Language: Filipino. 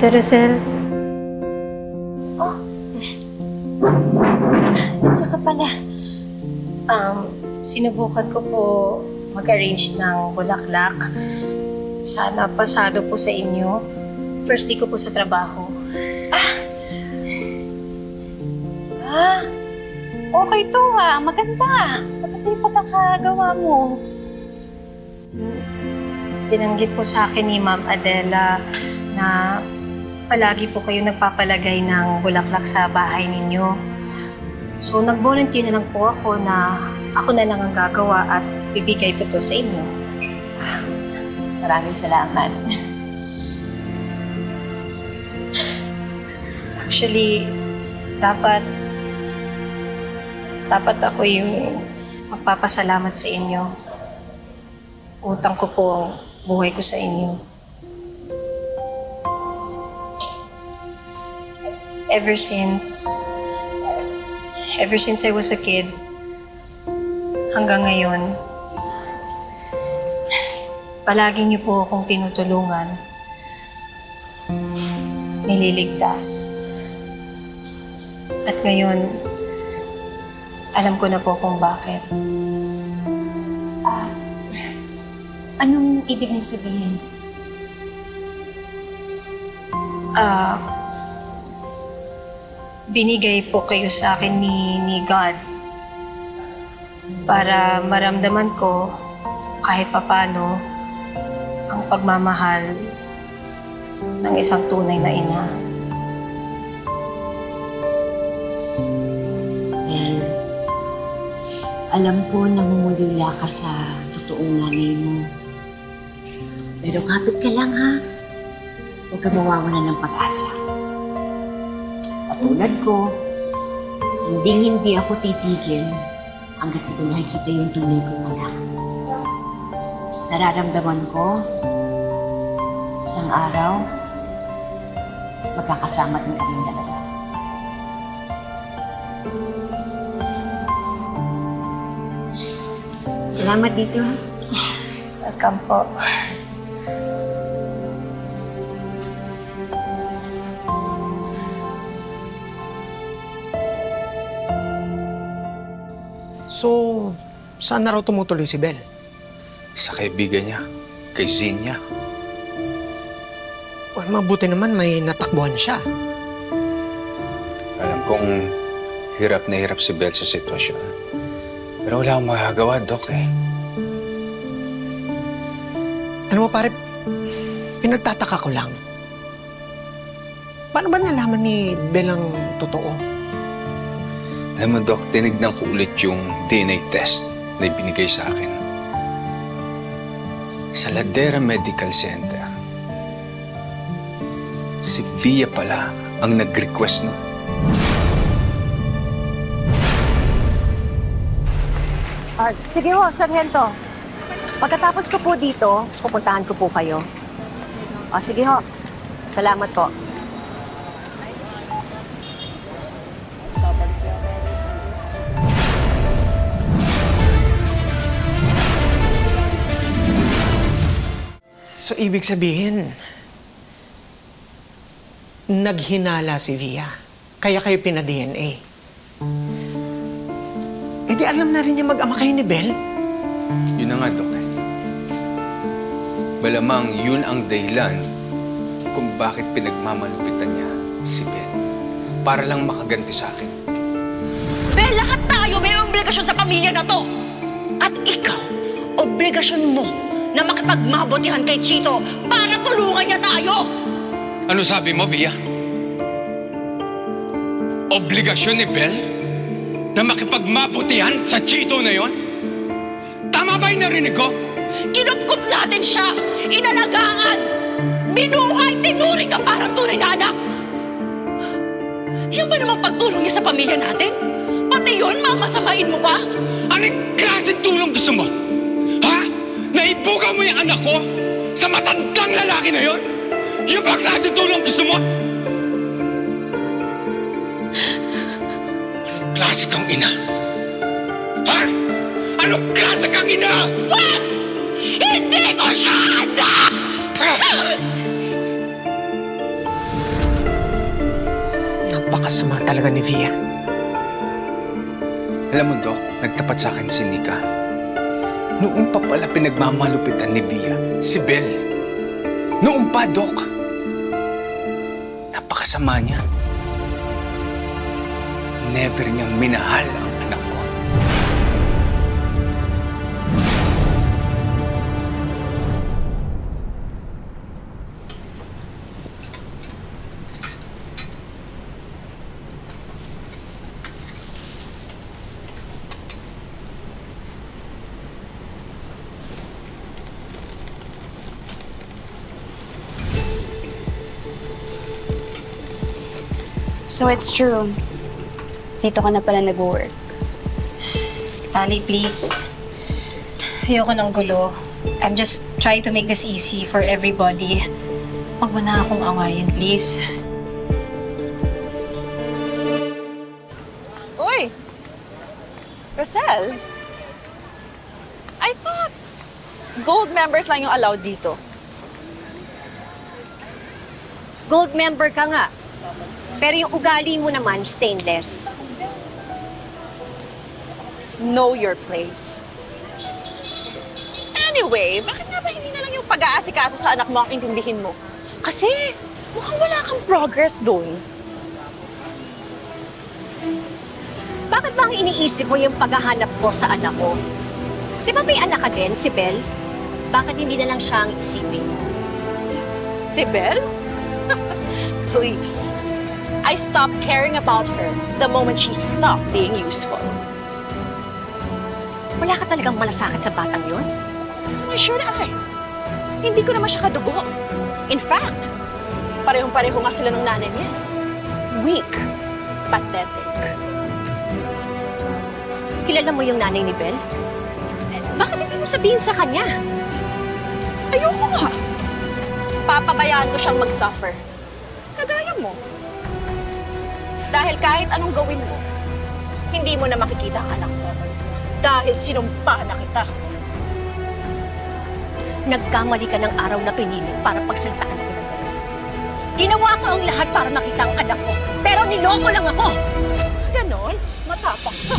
Ate Rosel. Oh. Nandiyan ka pala. Sinubukan ko po mag-arrange ng bulaklak. Sana pasado po sa inyo. First day ko po sa trabaho. Okay to maganda. Maganda yung pagkakagawa mo. Binanggit po sa akin ni Ma'am Adela na palagi po kayo nagpapalagay ng bulaklak sa bahay ninyo. So nag-volunteer na lang po ako na ako na lang ang gagawa at bibigay ko to sa inyo. Maraming salamat. Actually, dapat ako yung magpapasalamat sa inyo. Utang ko po ang buhay ko sa inyo. Ever since I was a kid, hanggang ngayon, palagi niyo po akong tinutulungan, nililigtas. At ngayon, alam ko na po kung bakit. Anong ibig mong sabihin? Binigay po kayo sa akin ni God para maramdaman ko kahit papano ang pagmamahal ng isang tunay na ina. Well, alam ko namumulila ka sa totoong nanay mo. Pero kapit ka lang ha. Huwag ka mawawalan ng pag-asa. Katulad ko, hindi ako titigil hanggat ko nakikita yung tunay kong anak. Nararamdaman ko, isang araw, magkakasama din kaming dalawa. Salamat dito ha. Welcome po. So, saan na raw tumutuloy si Bel? Sa kaibigan niya, kay Zinia. Well, mabuti naman may natakbuhan siya. Alam kong hirap na hirap si Bel sa sitwasyon. Pero wala akong magagawa, Dok eh. Alam mo pare, pinagtataka ko lang. Paano ba nalaman ni Bel ang totoo? Alam mo, Dok, tinignan ko ulit yung DNA test na ibinigay sa akin. Sa Ladera Medical Center, si Via pala ang nag-request no. Sige ho, Sargento. Pagkatapos ko po dito, pupuntahan ko po kayo. Sige ho. Salamat po. So, ibig sabihin, naghinala si Via. Kaya kayo pina-DNA. Eh di alam na rin niya mag-ama kayo ni Bel. Yun na nga, Dok eh. Malamang yun ang dahilan kung bakit pinagmamalupitan niya si Bel. Para lang makaganti sa akin. Bel, lahat tayo may obligasyon sa pamilya na to. At ikaw, obligasyon mo na makipagmabutihan kay Chito para tulungan niya tayo. Ano sabi mo, Via? Obligasyon ni Bel na makipagmabutihan sa Chito na yon? Tama ba yung narinig ko? Kinupkup natin siya, inalagaan, binuhay, tinuring na parang tunay na anak. Yan ba namang pagtulong niya sa pamilya natin? Pati yun, mamasamain mo pa? Anong klaseng tulong gusto mo? Ha? Naibugaw mo yung anak ko sa matandang lalaki na yon? Yung ba klaseng tulong gusto mo? Anong klase kang ina? Ha? Anong klase kang ina? What? Hindi ko siya anak! napakasama talaga ni Via. Alam mo, Doc, nagtapat sa akin si Nika. Noon pa pala pinagmamalupitan ni Via, si Bel. Noon pa, Doc. Napakasama niya. Never niyang minahal ang anak ko. So it's true. Dito ka na pala nag-work. Tali, please. Ayoko ng gulo. I'm just trying to make this easy for everybody. Huwag mo na akong awayin, please. Uy! Rosel! I thought gold members lang yung allowed dito. Gold member ka nga. Pero yung ugali mo naman, stainless. Know your place. Anyway, bakit nga ba hindi na lang yung pag-aasikaso sa anak mo ang intindihin mo? Kasi mukhang wala kang progress doon. Bakit ba ang iniisip mo yung paghahanap ko sa anak ko? Di ba may anak ka din, si Belle? Bakit hindi na lang siyang isipin mo? Si Belle? Please. I stopped caring about her the moment she stopped being useful. Wala ka talagang malasakit sa batang yun? Why should I? Hindi ko naman siya kadugo. In fact, parehong-pareho nga sila ng nanay niya. Weak. Pathetic. Kilala mo yung nanay ni Belle? Bakit hindi mo sabihin sa kanya? Ayoko nga. Papabayaan ko siyang mag-suffer. Kagaya mo. Dahil kahit anong gawin mo, hindi mo na makikita ang anak mo. Dahil sinumpa na kita. Nagkamali ka ng araw na pinili para pagsaltaan ko ng ganun. Ginawa ko ang lahat para makita ang anak ko, pero niloko lang ako! Ganon, matapang ka.